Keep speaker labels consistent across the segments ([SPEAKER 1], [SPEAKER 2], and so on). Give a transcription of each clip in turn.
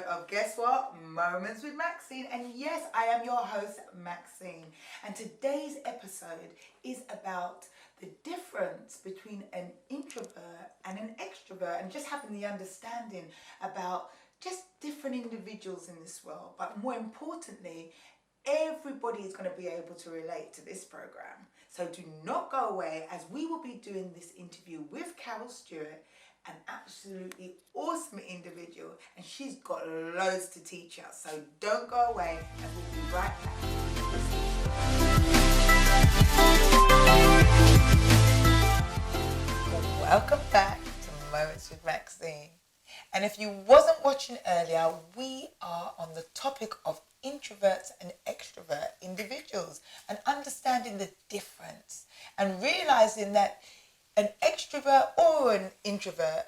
[SPEAKER 1] of, guess what? Moments with Maxine. And yes, I am your host, Maxine. And today's episode is about the difference between an introvert and an extrovert, and just having the understanding about just different individuals in this world. But more importantly, everybody is going to be able to relate to this program. So do not go away, as we will be doing this interview with Carol Stewart, an absolutely awesome individual, and she's got loads to teach us. So don't go away, and we'll be right back. Welcome back to Moments with Maxine. And if you wasn't watching earlier, we are on the topic of introverts and extrovert individuals, and understanding the difference and realizing that an extrovert or an introvert,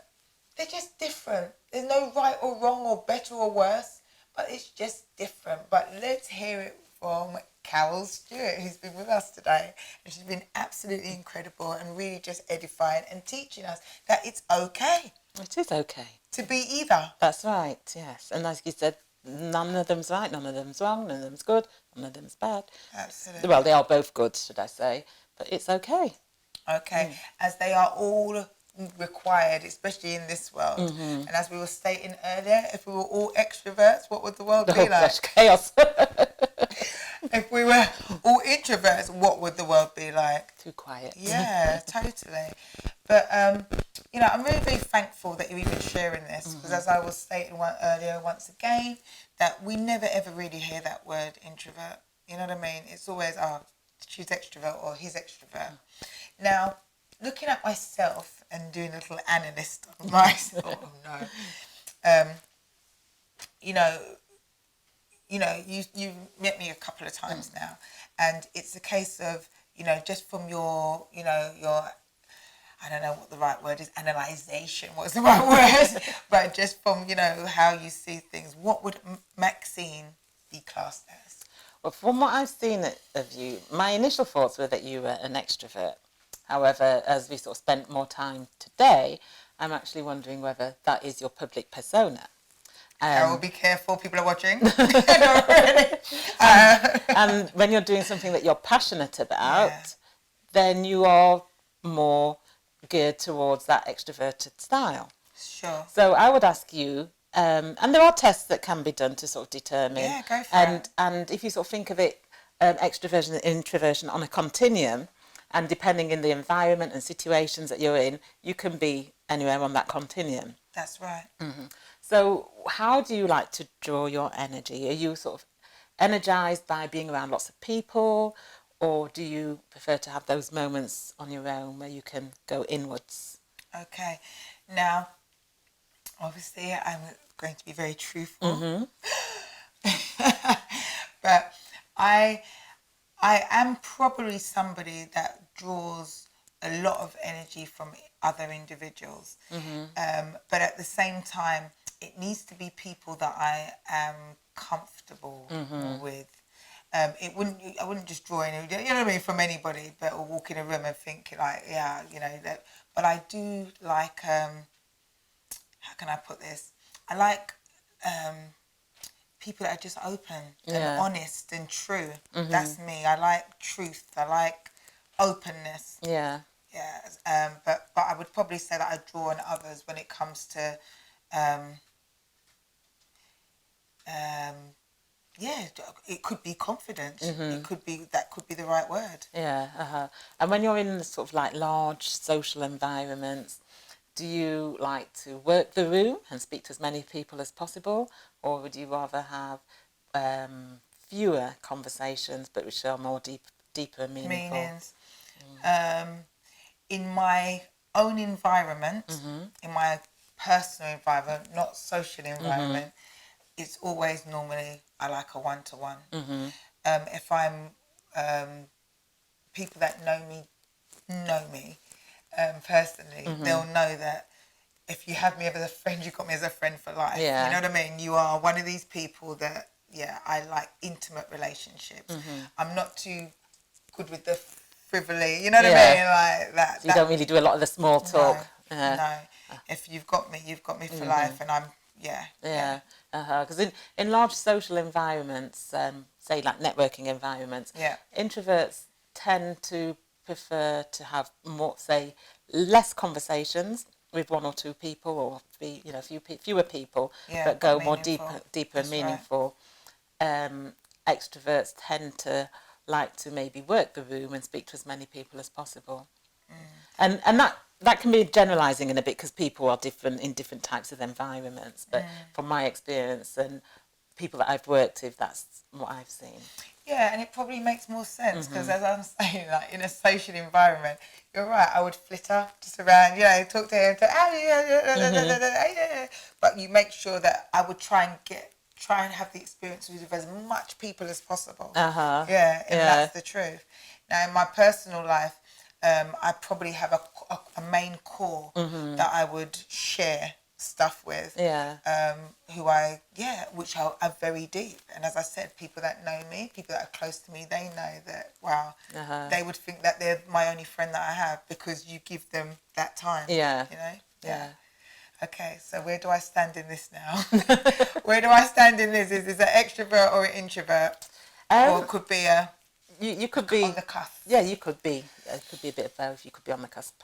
[SPEAKER 1] they're just different. There's no right or wrong or better or worse, but it's just different. But let's hear it from Carol Stewart, who's been with us today. And she's been absolutely incredible and really just edifying and teaching us that it's okay.
[SPEAKER 2] It is okay
[SPEAKER 1] to be either.
[SPEAKER 2] That's right, yes. And like you said, none of them's right, none of them's wrong, none of them's good, none of them's bad.
[SPEAKER 1] Absolutely.
[SPEAKER 2] Well, they are both good, should I say, but it's okay.
[SPEAKER 1] Okay, as they are all required, especially in this world. Mm-hmm. And as we were stating earlier, if we were all extroverts, what would the world be like?
[SPEAKER 2] Gosh, chaos.
[SPEAKER 1] If we were all introverts, what would the world be like?
[SPEAKER 2] Too quiet.
[SPEAKER 1] Yeah, totally. But, I'm really, really thankful that you're even sharing this, because as I was stating earlier, once again, that we never ever really hear that word introvert. You know what I mean? It's always, she's extrovert or he's extrovert. Now, looking at myself and doing a little analyst of myself, you've met me a couple of times now, and it's a case of, just from your, I don't know what the right word is, analyzation, what's the right word, but just from, how you see things, what would Maxine be classed as?
[SPEAKER 2] Well, from what I've seen of you, my initial thoughts were that you were an extrovert. However, as we sort of spent more time today, I'm actually wondering whether that is your public persona.
[SPEAKER 1] Carol, be careful, people are watching.
[SPEAKER 2] And when you're doing something that you're passionate about, then you are more geared towards that extroverted style.
[SPEAKER 1] Sure.
[SPEAKER 2] So I would ask you, and there are tests that can be done to sort of determine.
[SPEAKER 1] Yeah, go for it.
[SPEAKER 2] And if you sort of think of it, extroversion and introversion on a continuum, and depending in the environment and situations that you're in, you can be anywhere on that continuum.
[SPEAKER 1] That's right.
[SPEAKER 2] Mm-hmm. So how do you like to draw your energy? Are you sort of energized by being around lots of people, or do you prefer to have those moments on your own where you can go inwards?
[SPEAKER 1] Okay. Now, obviously, I'm going to be very truthful. Mm-hmm. But I am probably somebody that draws a lot of energy from other individuals. Mm-hmm. But at the same time, it needs to be people that I am comfortable with. I wouldn't just draw any, you know what I mean, from anybody, but or walk in a room and think like, that. But I do like, how can I put this? I like people that are just open and honest and true. Mm-hmm. That's me. I like truth. I like openness. Yeah. Yeah. But I would probably say that I draw on others when it comes to, it could be confidence. Mm-hmm. That could be the right word.
[SPEAKER 2] Yeah. Uh-huh. And when you're in the sort of like large social environments, do you like to work the room and speak to as many people as possible, or would you rather have fewer conversations but which are more deeper, meaningful?
[SPEAKER 1] Meanings. In my own environment, in my personal environment, not social environment, it's always normally I like a one-to-one. If I'm people that know me personally, they'll know that if you have me as a friend, you've got me as a friend for life. Yeah. You know what I mean? You are one of these people that, I like intimate relationships. I'm not too good with the frivolity, you know what I mean? Like that.
[SPEAKER 2] So you don't really do a lot of the small talk.
[SPEAKER 1] No. If you've got me for life, and I'm,
[SPEAKER 2] Because in large social environments, say like networking environments, introverts tend to prefer to have more, say, less conversations with one or two people, or fewer people, but go more deeper and meaningful. Extroverts tend to like to maybe work the room and speak to as many people as possible. And that can be generalising in a bit, because people are different in different types of environments. But from my experience and people that I've worked with, that's what I've seen.
[SPEAKER 1] Yeah, and it probably makes more sense, because as I'm saying, like in a social environment, you're right, I would flitter just around, talk to him, but you make sure that I would try and have the experience with as much people as possible. That's the truth. Now, in my personal life, I probably have a main core that I would share stuff with, which are very deep. And as I said, people that know me, people that are close to me, they know that, wow, they would think that they're my only friend that I have, because you give them that time. Okay, so where do I stand in this now? Where do I stand in this? Is this an extrovert or an introvert? Or it could be
[SPEAKER 2] you could be
[SPEAKER 1] on the cusp.
[SPEAKER 2] Yeah, you could be. It could be a bit of both. You could be on the cusp.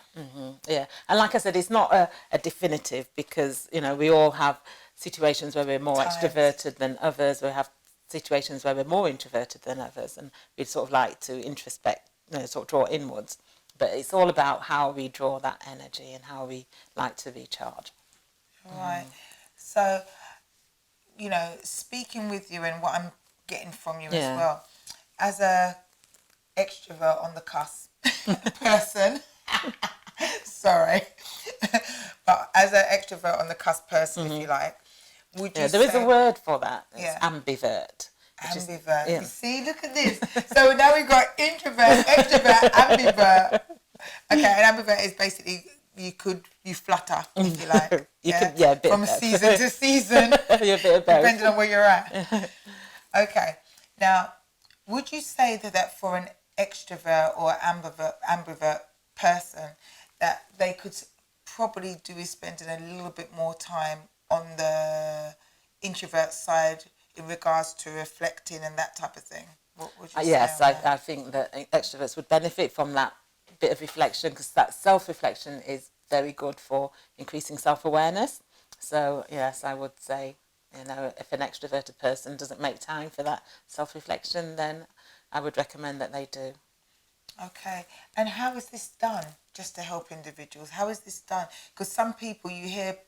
[SPEAKER 2] Yeah, and like I said, it's not a definitive, because we all have situations where we're more extroverted than others. We have situations where we're more introverted than others, and we'd sort of like to introspect, sort of draw inwards. But it's all about how we draw that energy and how we like to recharge.
[SPEAKER 1] Right. So, speaking with you and what I'm getting from you as well, as a extrovert on the cusp person, sorry, but as an extrovert on the cusp person, if you like, would you
[SPEAKER 2] there is a word for that. It's ambivert.
[SPEAKER 1] Ambivert. You see, look at this. So now we've got introvert, extrovert, ambivert. Okay, and ambivert is basically you flutter, if you like.
[SPEAKER 2] A bit
[SPEAKER 1] from season to season, depending on where you're at. Okay, now, would you say that for an extrovert or ambivert person, that they could probably do is spending a little bit more time on the introvert side in regards to reflecting and that type of thing? What would you say?
[SPEAKER 2] Yes, I think that extroverts would benefit from that bit of reflection, because that self-reflection is very good for increasing self-awareness. So yes, I would say, if an extroverted person doesn't make time for that self-reflection, then I would recommend that they do.
[SPEAKER 1] Okay, and how is this done, just to help individuals? How is this done? Because some people, you hear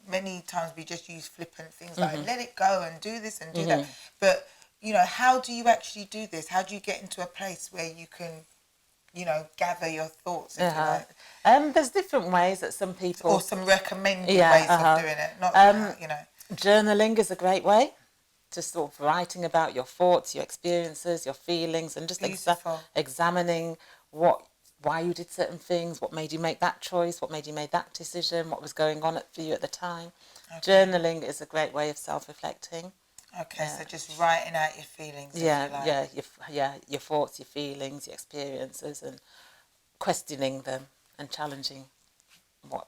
[SPEAKER 1] many times, we just use flippant things like let it go and do this and do that. But, how do you actually do this? How do you get into a place where you can, gather your thoughts, if you like?
[SPEAKER 2] There's different ways that some people...
[SPEAKER 1] Or some recommended ways of doing it, not,
[SPEAKER 2] Journaling is a great way. Just sort of writing about your thoughts, your experiences, your feelings, and just examining why you did certain things, what made you make that choice, what made you make that decision, what was going on for you at the time. Okay. Journaling is a great way of self-reflecting.
[SPEAKER 1] Okay, so just writing out your feelings.
[SPEAKER 2] Your thoughts, your feelings, your experiences, and questioning them and challenging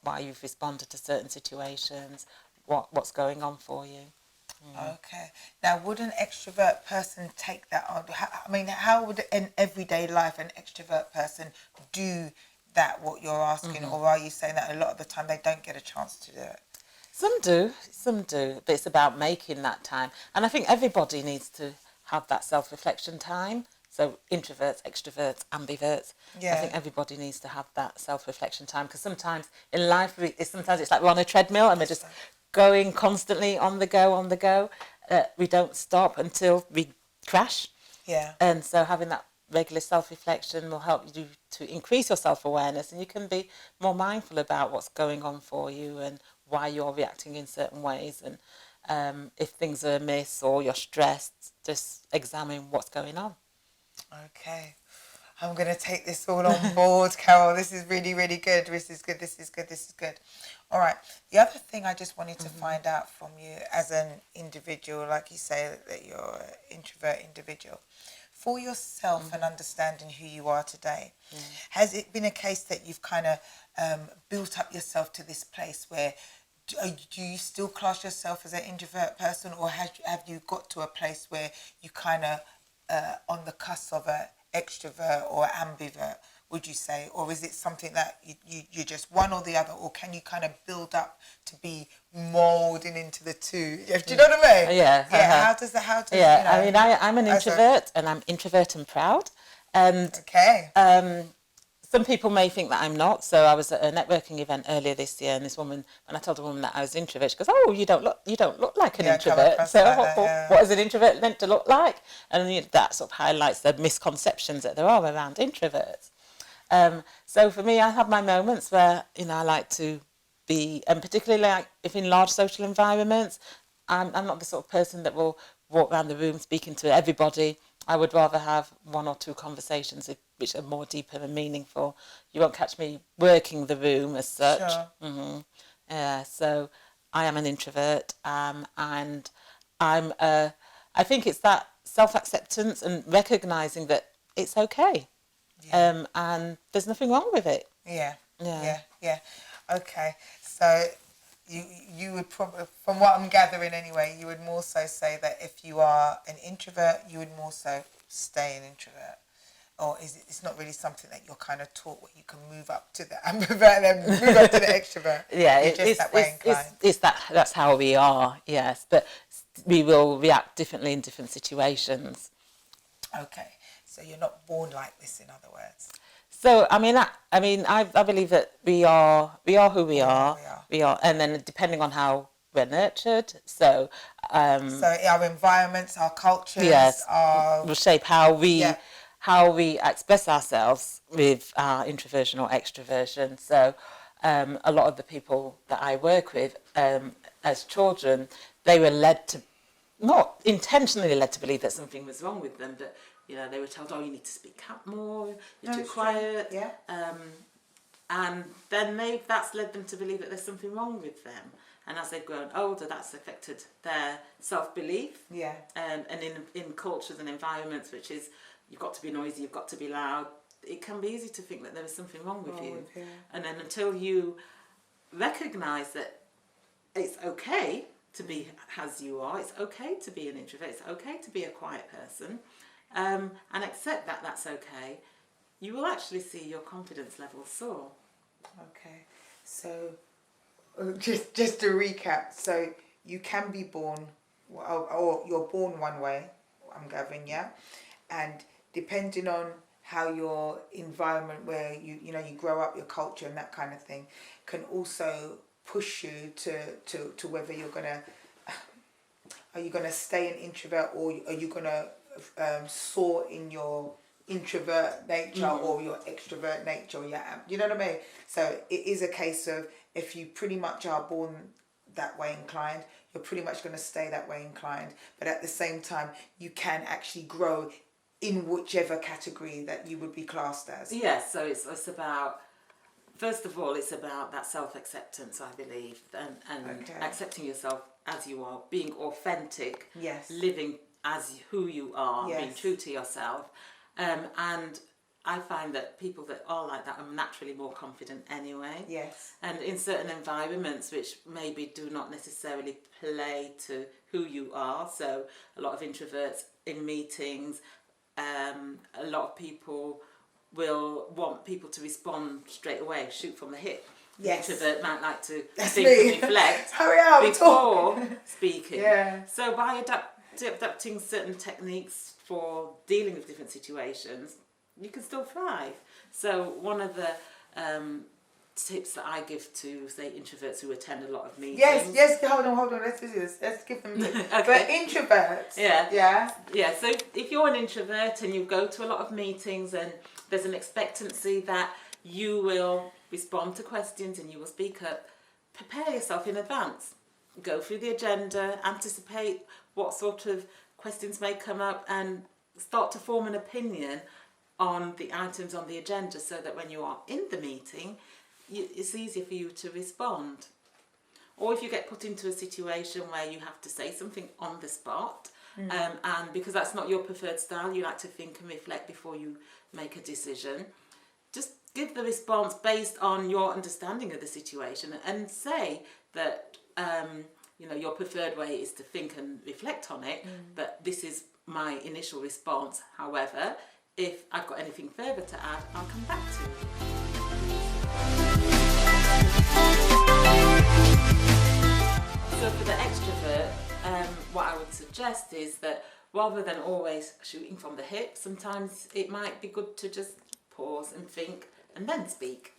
[SPEAKER 2] why you've responded to certain situations, what's going on for you.
[SPEAKER 1] Okay. Now, would an extrovert person take that on? How would in everyday life an extrovert person do that, what you're asking? Or are you saying that a lot of the time they don't get a chance to do it?
[SPEAKER 2] Some do, but it's about making that time. And I think everybody needs to have that self-reflection time. So introverts, extroverts, ambiverts. Yeah. I think everybody needs to have that self-reflection time, because sometimes in life, it's like we're on a treadmill and we're just going constantly on the go. We don't stop until we crash. Yeah. And so having that regular self-reflection will help you to increase your self-awareness, and you can be more mindful about what's going on for you and why you're reacting in certain ways. And if things are amiss or you're stressed, just examine what's going on.
[SPEAKER 1] Okay. I'm going to take this all on board, Carol. This is really, really good. This is good. All right. The other thing I just wanted to find out from you as an individual, like you say that you're an introvert individual, for yourself and understanding who you are today, has it been a case that you've kind of built up yourself to this place where do you still class yourself as an introvert person, or have you got to a place where you kind of on the cusp of an extrovert or ambivert, would you say? Or is it something that you're just one or the other, or can you kind of build up to be moulding into the two? Do you know what I mean?
[SPEAKER 2] Yeah.
[SPEAKER 1] Yeah. How does
[SPEAKER 2] Yeah,
[SPEAKER 1] you know,
[SPEAKER 2] I mean, I'm an introvert, and I'm introvert and proud. And
[SPEAKER 1] okay.
[SPEAKER 2] Some people may think that I'm not. So I was at a networking event earlier this year, and this woman, when I told a woman that I was introvert, she goes, "Oh, you don't look like an introvert." So what is an introvert meant to look like? And that sort of highlights the misconceptions that there are around introverts. So for me, I have my moments where I like to be, and particularly like if in large social environments, I'm not the sort of person that will walk around the room speaking to everybody. I would rather have one or two conversations which are more deeper and meaningful. You won't catch me working the room as such.
[SPEAKER 1] Sure.
[SPEAKER 2] Mm-hmm. So I am an introvert, and I think it's that self-acceptance and recognising that it's okay, and there's nothing wrong with it.
[SPEAKER 1] Yeah. Okay, so you would probably, from what I'm gathering anyway, you would more so say that if you are an introvert, you would more so stay an introvert, or is it's not really something that you're kind of taught where you can move up to the ambivert and then move up to the extrovert?
[SPEAKER 2] Yeah,
[SPEAKER 1] it's
[SPEAKER 2] that's how we are. Yes, but we will react differently in different situations.
[SPEAKER 1] Okay, so you're not born like this, in other words.
[SPEAKER 2] So I believe that we are who we are. We are, and then depending on how we're nurtured. So
[SPEAKER 1] our environments, our cultures,
[SPEAKER 2] yes, will shape how we express ourselves with our introversion or extroversion. So a lot of the people that I work with as children, they were not intentionally led to believe that something was wrong with them, but they were told, "Oh, you need to speak up more, you're too quiet."
[SPEAKER 1] Yeah.
[SPEAKER 2] And then that's led them to believe that there's something wrong with them. And as they've grown older, that's affected their self-belief.
[SPEAKER 1] Yeah.
[SPEAKER 2] And in cultures and environments, which is, you've got to be noisy, you've got to be loud, it can be easy to think that there is something wrong with you. And then until you recognise that it's okay to be as you are, it's okay to be an introvert, it's okay to be a quiet person, and accept that that's okay, you will actually see your confidence level soar.
[SPEAKER 1] Okay, so just to recap, so you can be born, or you're born one way, I'm gathering, yeah, and depending on how your environment, where you grow up, your culture and that kind of thing, can also push you to whether are you gonna stay an introvert, or are you gonna soar in your introvert nature or your extrovert nature, you know what I mean? So it is a case of, if you pretty much are born that way inclined, you're pretty much going to stay that way inclined, but at the same time you can actually grow in whichever category that you would be classed as.
[SPEAKER 2] Yes, so it's about, first of all, it's about that self-acceptance, I believe, and accepting yourself as you are, being authentic,
[SPEAKER 1] yes,
[SPEAKER 2] living as who you are,
[SPEAKER 1] yes,
[SPEAKER 2] being true to yourself. And I find that people that are like that are naturally more confident anyway.
[SPEAKER 1] Yes.
[SPEAKER 2] And in certain environments which maybe do not necessarily play to who you are, so a lot of introverts in meetings, a lot of people will want people to respond straight away, shoot from the hip.
[SPEAKER 1] Yes.
[SPEAKER 2] The introvert might like to think and reflect
[SPEAKER 1] Hurry up,
[SPEAKER 2] before speaking.
[SPEAKER 1] Yeah.
[SPEAKER 2] So by adapting certain techniques for dealing with different situations, you can still thrive. So one of the tips that I give to, say, introverts who attend a lot of meetings.
[SPEAKER 1] Yes. Hold on. Let's do this. Let's give them. Okay. But introverts.
[SPEAKER 2] Yeah. So if you're an introvert and you go to a lot of meetings and there's an expectancy that you will respond to questions and you will speak up, prepare yourself in advance. Go through the agenda, anticipate what sort of questions may come up, and start to form an opinion on the items on the agenda, so that when you are in the meeting, it's easier for you to respond. Or if you get put into a situation where you have to say something on the spot, and because that's not your preferred style, you like to think and reflect before you make a decision, just give the response based on your understanding of the situation, and say that your preferred way is to think and reflect on it, but this is my initial response. However, if I've got anything further to add, I'll come back to it. So for the extrovert, what I would suggest is that rather than always shooting from the hip, sometimes it might be good to just pause and think and then speak.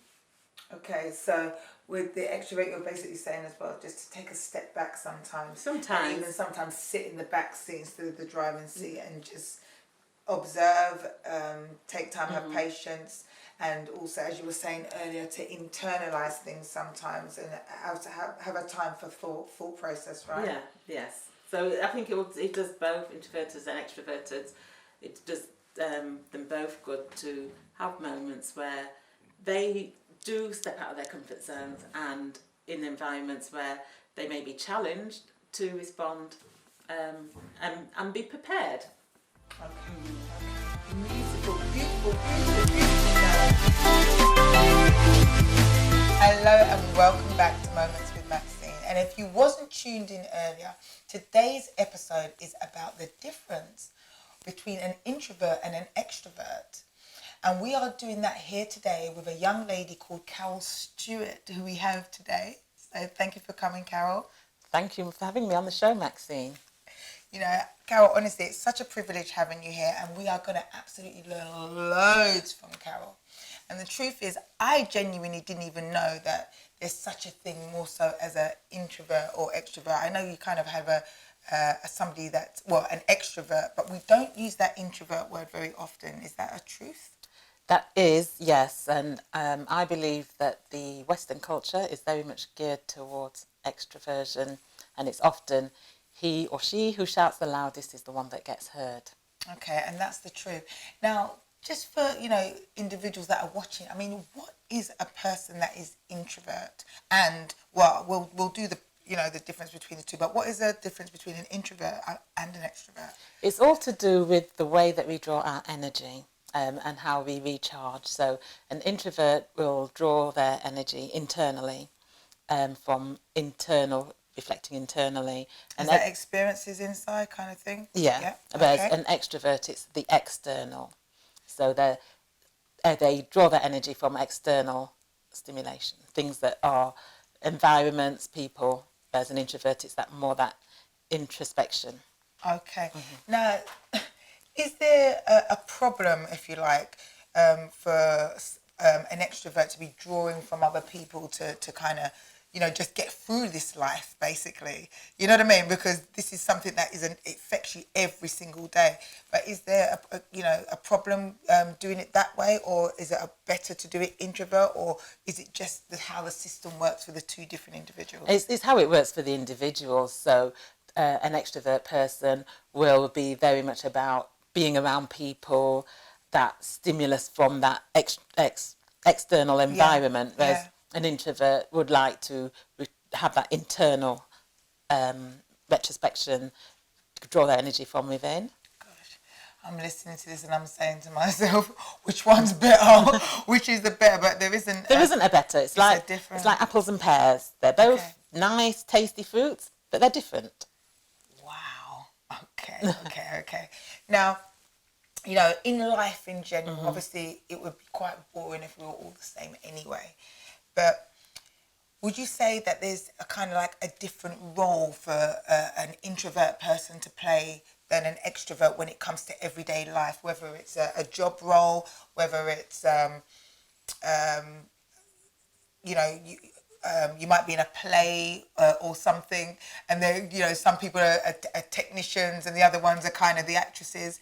[SPEAKER 1] Okay, so with the extrovert, you're basically saying as well, just to take a step back sometimes.
[SPEAKER 2] Sometimes.
[SPEAKER 1] And even sometimes sit in the back seat instead of the driving seat and just observe, take time, have patience, and also, as you were saying earlier, to internalize things sometimes and have a time for thought process, right?
[SPEAKER 2] Yeah, yes. So I think it does both introverted and extroverted. It does them both good to have moments where they do step out of their comfort zones and in environments where they may be challenged to respond and be prepared.
[SPEAKER 1] Okay. Beautiful. Hello and welcome back to Moments with Maxine. And if you wasn't tuned in earlier, today's episode is about the difference between an introvert and an extrovert. And we are doing that here today with a young lady called Carol Stewart, who we have today. So thank you for coming, Carol.
[SPEAKER 2] Thank you for having me on the show, Maxine.
[SPEAKER 1] You know, Carol, honestly, it's such a privilege having you here, and we are going to absolutely learn loads from Carol. And the truth is, I genuinely didn't even know that there's such a thing more so as an introvert or extrovert. I know you kind of have somebody that's, an extrovert, but we don't use that introvert word very often. Is that a truth?
[SPEAKER 2] That is, yes, and I believe that the Western culture is very much geared towards extroversion, and it's often he or she who shouts the loudest is the one that gets heard. Okay,
[SPEAKER 1] and that's the truth. Now, just for, individuals that are watching, I mean, what is a person that is introvert? And, we'll do the difference between the two, but what is the difference between an introvert and an extrovert?
[SPEAKER 2] It's all to do with the way that we draw our energy. And how we recharge. So an introvert will draw their energy internally, reflecting internally.
[SPEAKER 1] And that experiences inside kind of thing?
[SPEAKER 2] Yeah. Whereas an extrovert, it's the external. So they draw their energy from external stimulation, things that are environments, people. Whereas an introvert, it's that introspection.
[SPEAKER 1] Okay. Mm-hmm. Now, is there a problem, if you like, for an extrovert to be drawing from other people to kind of, just get through this life, basically? You know what I mean? Because this is something that it affects you every single day. But is there, a problem doing it that way? Or is it better to do it introvert? Or is it just how the system works for the two different individuals?
[SPEAKER 2] It's how it works for the individuals. So an extrovert person will be very much about being around people, that stimulus from that external environment, whereas an introvert would like to have that internal retrospection, draw their energy from within.
[SPEAKER 1] Gosh, I'm listening to this and I'm saying to myself, which one's better? Which is the better? But there isn't
[SPEAKER 2] a better. It's like apples and pears. They're both nice, tasty fruits, but they're different.
[SPEAKER 1] Wow. Okay. Now, in life in general, obviously it would be quite boring if we were all the same anyway. But would you say that there's a kind of like a different role for an introvert person to play than an extrovert when it comes to everyday life, whether it's a job role, whether it's, you might be in a play or something, and there, some people are technicians and the other ones are kind of the actresses.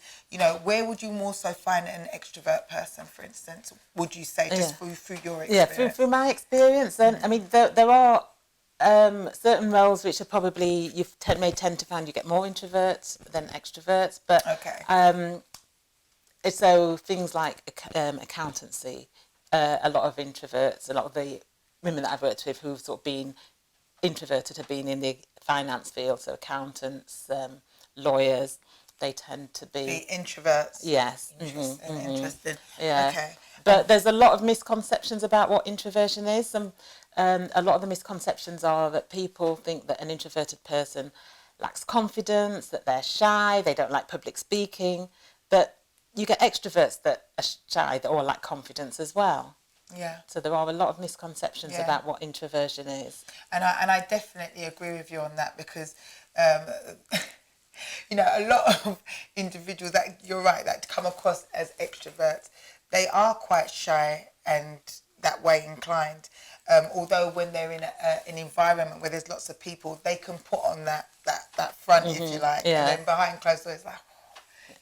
[SPEAKER 1] Where would you more so find an extrovert person, for instance? Would you say just through your experience?
[SPEAKER 2] Yeah, through my experience. Then I mean, there are certain roles which are probably may tend to find you get more introverts than extroverts, but so things like accountancy, a lot of introverts, a lot of the women that I've worked with who've sort of been introverted have been in the finance field, so accountants, lawyers, they tend to be
[SPEAKER 1] introverts.
[SPEAKER 2] Yes.
[SPEAKER 1] Interesting.
[SPEAKER 2] Yeah.
[SPEAKER 1] Okay.
[SPEAKER 2] But there's a lot of misconceptions about what introversion is. Some a lot of the misconceptions are that people think that an introverted person lacks confidence, that they're shy, they don't like public speaking, but you get extroverts that are shy or lack confidence as well.
[SPEAKER 1] Yeah.
[SPEAKER 2] So there are a lot of misconceptions about what introversion is.
[SPEAKER 1] And I definitely agree with you on that, because you know, a lot of individuals that, you're right, that come across as extroverts, they are quite shy and that way inclined. Although when they're in an environment where there's lots of people, they can put on that front, if you like, and then behind closed doors, like,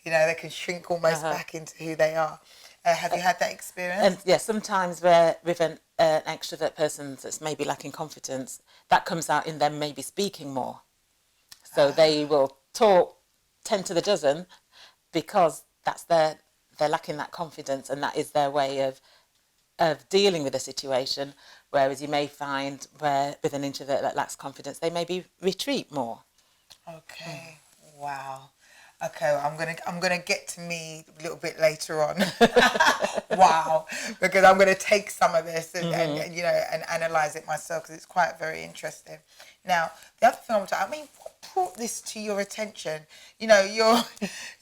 [SPEAKER 1] you know, they can shrink almost back into who they are. Have you had that experience?
[SPEAKER 2] And yeah, sometimes where with an extrovert person that's maybe lacking confidence, that comes out in them maybe speaking more. So they will talk 10 to the dozen because they're lacking that confidence, and that is their way of dealing with a situation. Whereas you may find where with an introvert that lacks confidence, they maybe retreat more.
[SPEAKER 1] Okay. Wow. Okay, I'm gonna get to me a little bit later on. Wow, because I'm gonna take some of this and you know, and analyze it myself, because it's quite very interesting. Now, the other thing I mean, what brought this to your attention? You know,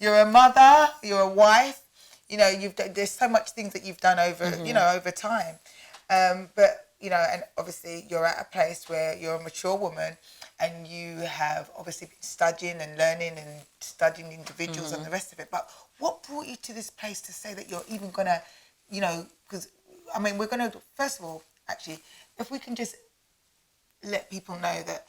[SPEAKER 1] you're a mother, you're a wife. You know, there's so much things that you've done over you know, over time, but you know, and obviously you're at a place where you're a mature woman. And you have obviously been studying and learning and studying individuals and the rest of it. But what brought you to this place to say that you're even going to, you know, because, I mean, we're going to, first of all, actually, if we can just let people know that,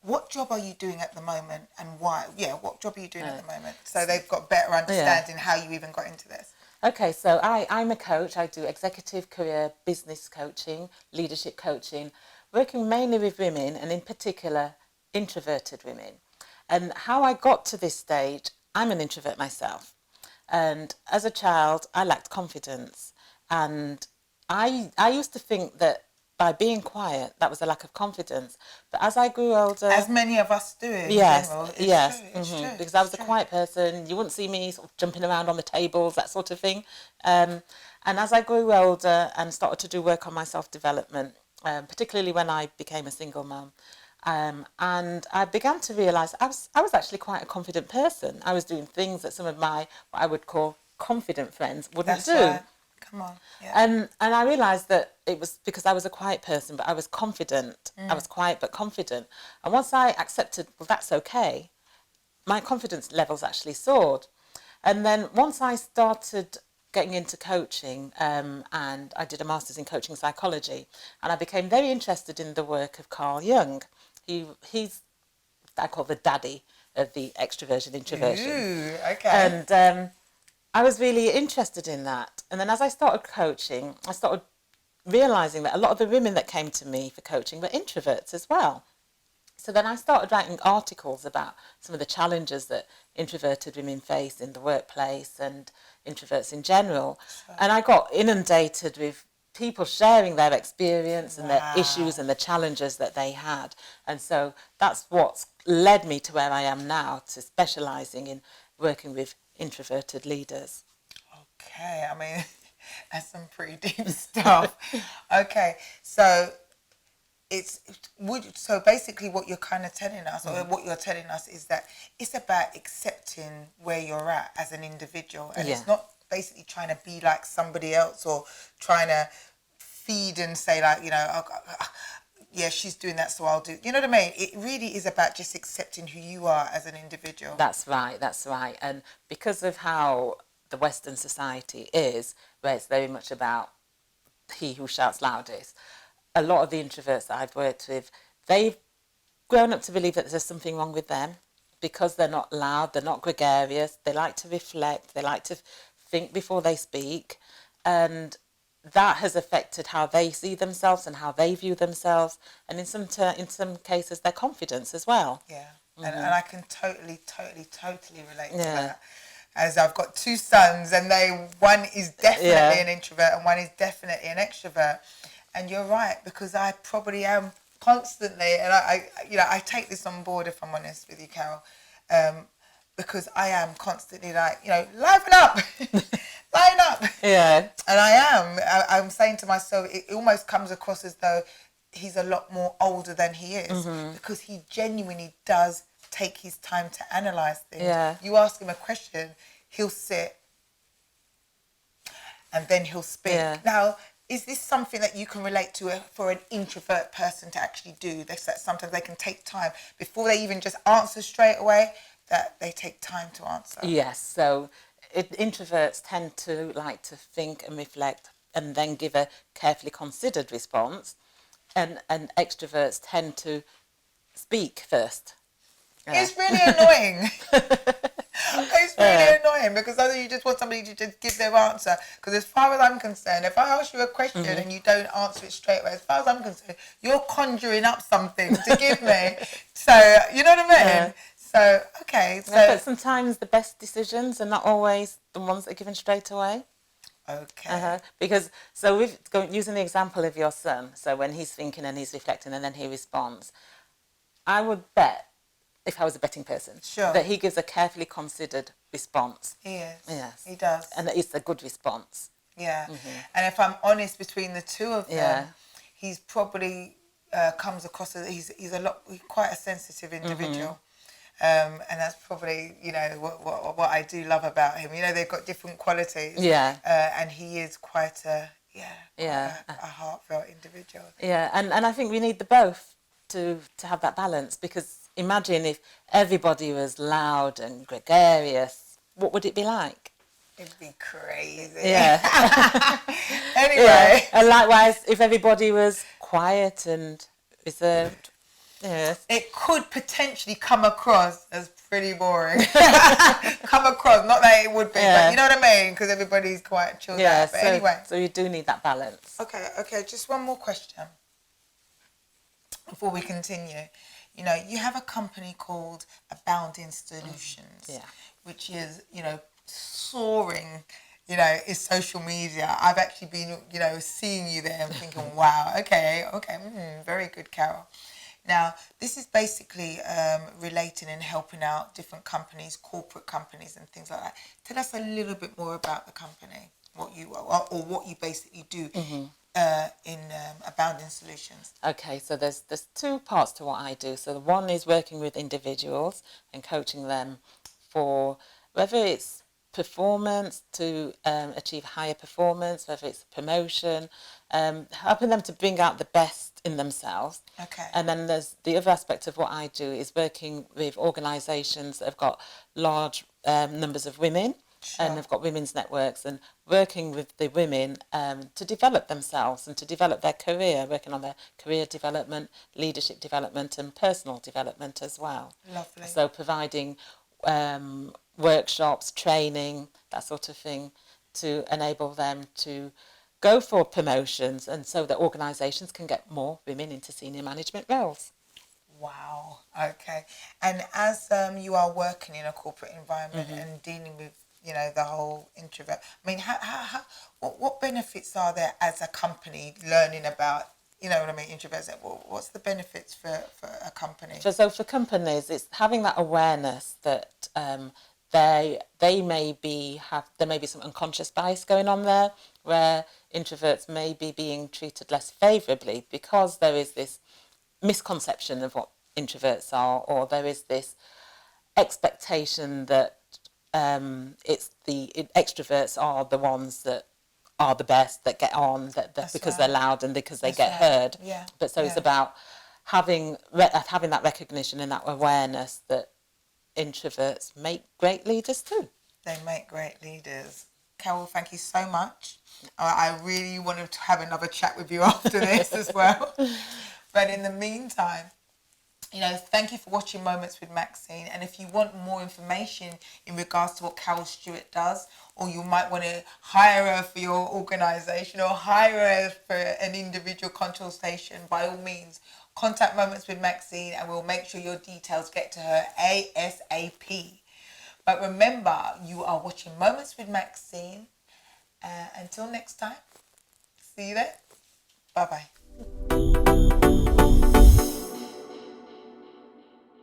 [SPEAKER 1] what job are you doing at the moment and why? Yeah, what job are you doing at the moment? So they've got better understanding how you even got into this.
[SPEAKER 2] Okay, so I'm a coach. I do executive career business coaching, leadership coaching, working mainly with women, and in particular introverted women. And how I got to this stage, I'm an introvert myself, and as a child I lacked confidence, and I used to think that by being quiet that was a lack of confidence. But as I grew older,
[SPEAKER 1] as many of us do in general, it's true,
[SPEAKER 2] because I was a quiet person, you wouldn't see me sort of jumping around on the tables, that sort of thing. And as I grew older and started to do work on my self-development, particularly when I became a single mum. And I began to realise I was actually quite a confident person. I was doing things that some of my, what I would call confident friends wouldn't do.
[SPEAKER 1] Right. Come on. Yeah.
[SPEAKER 2] And I realised that it was because I was a quiet person, but I was confident. I was quiet but confident. And once I accepted, well, that's okay, my confidence levels actually soared. And then once I started getting into coaching, and I did a master's in coaching psychology, and I became very interested in the work of Carl Jung. He's, I call the daddy of the extroversion introversion.
[SPEAKER 1] Ooh, okay.
[SPEAKER 2] And I was really interested in that. And then as I started coaching, I started realising that a lot of the women that came to me for coaching were introverts as well. So then I started writing articles about some of the challenges that introverted women face in the workplace and introverts in general. And I got inundated with people sharing their experience and their issues and the challenges that they had. And so that's what's led me to where I am now, to specialising in working with introverted leaders.
[SPEAKER 1] Okay, I mean, that's some pretty deep stuff. Okay, so so basically what you're kind of telling us, or what you're telling us, is that it's about accepting where you're at as an individual, and it's not basically trying to be like somebody else or trying to feed and say, like, you know, yeah, she's doing that, so I'll do. You know what I mean? It really is about just accepting who you are as an individual.
[SPEAKER 2] That's right. And because of how the Western society is, where it's very much about he who shouts loudest, a lot of the introverts that I've worked with, they've grown up to believe that there's something wrong with them because they're not loud, they're not gregarious, they like to reflect, they like to think before they speak, and that has affected how they see themselves and how they view themselves, and in some cases their confidence as well.
[SPEAKER 1] Yeah, and I can totally relate to that. As I've got two sons, and one is definitely an introvert and one is definitely an extrovert. And you're right, because I probably am constantly, and I take this on board, if I'm honest with you, Carol, because I am constantly like, you know, liven up, line up.
[SPEAKER 2] Yeah.
[SPEAKER 1] And I am. I'm saying to myself, it almost comes across as though he's a lot more older than he is, because he genuinely does take his time to analyse things.
[SPEAKER 2] Yeah.
[SPEAKER 1] You ask him a question, he'll sit and then he'll speak.
[SPEAKER 2] Yeah.
[SPEAKER 1] Now, is this something that you can relate to for an introvert person to actually do? That sometimes they can take time before they even just answer straight away, that they take time to answer.
[SPEAKER 2] Yes, so introverts tend to like to think and reflect and then give a carefully considered response, and extroverts tend to speak first.
[SPEAKER 1] It's really annoying. It's really annoying, because either you just want somebody to just give their answer. Because as far as I'm concerned, if I ask you a question and you don't answer it straight away, as far as I'm concerned, you're conjuring up something to give me. So, you know what I mean?
[SPEAKER 2] Yeah.
[SPEAKER 1] So, okay. So,
[SPEAKER 2] But sometimes the best decisions are not always the ones that are given straight away.
[SPEAKER 1] okay.
[SPEAKER 2] Because, so using the example of your son, so when he's thinking and he's reflecting and then he responds, I would bet, if I was a betting person,
[SPEAKER 1] Sure.
[SPEAKER 2] that he gives a carefully considered response.
[SPEAKER 1] He is.
[SPEAKER 2] Yes.
[SPEAKER 1] He does.
[SPEAKER 2] And that it's a good response.
[SPEAKER 1] Yeah. And if I'm honest, between the two of them,
[SPEAKER 2] Yeah.
[SPEAKER 1] he's probably comes across as he's quite a sensitive individual. And that's probably, you know, what I do love about him. You know, they've got different qualities.
[SPEAKER 2] Yeah.
[SPEAKER 1] And he is quite a heartfelt individual.
[SPEAKER 2] Yeah, and I think we need the both to have that balance, because imagine if everybody was loud and gregarious, what would it be like?
[SPEAKER 1] It'd be crazy.
[SPEAKER 2] Yeah.
[SPEAKER 1] Anyway.
[SPEAKER 2] Yeah. And likewise, if everybody was quiet and reserved, yeah.
[SPEAKER 1] It could potentially come across as pretty boring. Come across, not that it would be, but you know what I mean? Because everybody's quite chilled out. But anyway.
[SPEAKER 2] So you do need that balance.
[SPEAKER 1] Okay, just one more question before we continue. You know, you have a company called Abounding Solutions, which is, you know, soaring, you know, is social media. I've actually been, you know, seeing you there and thinking, wow, okay, very good, Carol. Now, this is basically relating and helping out different companies, corporate companies and things like that. Tell us a little bit more about the company, what you are, or what you basically do in Abounding Solutions.
[SPEAKER 2] Okay, so there's two parts to what I do. So the one is working with individuals and coaching them for whether it's performance, to achieve higher performance, whether it's promotion, helping them to bring out the best in themselves.
[SPEAKER 1] Okay.
[SPEAKER 2] And then there's the other aspect of what I do is working with organisations that have got large numbers of women.
[SPEAKER 1] Sure.
[SPEAKER 2] And they've got women's networks, and working with the women to develop themselves and to develop their career, working on their career development, leadership development and personal development as well.
[SPEAKER 1] Lovely.
[SPEAKER 2] So providing workshops, training, that sort of thing, to enable them to go for promotions, and so that organisations can get more women into senior management roles.
[SPEAKER 1] Wow. Okay. And as you are working in a corporate environment and dealing with, you know, the whole introvert, I mean, what benefits are there as a company learning about, you know what I mean, introverts? What's the benefits for a company?
[SPEAKER 2] So for companies, it's having that awareness that there may be some unconscious bias going on there, where introverts may be being treated less favourably because there is this misconception of what introverts are, or there is this expectation that it's the extroverts are the ones that are the best, that get on, that because they're loud and because they get heard.
[SPEAKER 1] Yeah.
[SPEAKER 2] But so it's about having that recognition and that awareness that introverts make great leaders too.
[SPEAKER 1] They make great leaders. Carol, thank you so much. I really wanted to have another chat with you after this as well. But in the meantime, you know, thank you for watching Moments with Maxine. And if you want more information in regards to what Carol Stewart does, or you might want to hire her for your organisation or hire her for an individual consultation, by all means, contact Moments with Maxine and we'll make sure your details get to her ASAP. But remember, you are watching Moments with Maxine. Until next time, see you there. Bye-bye.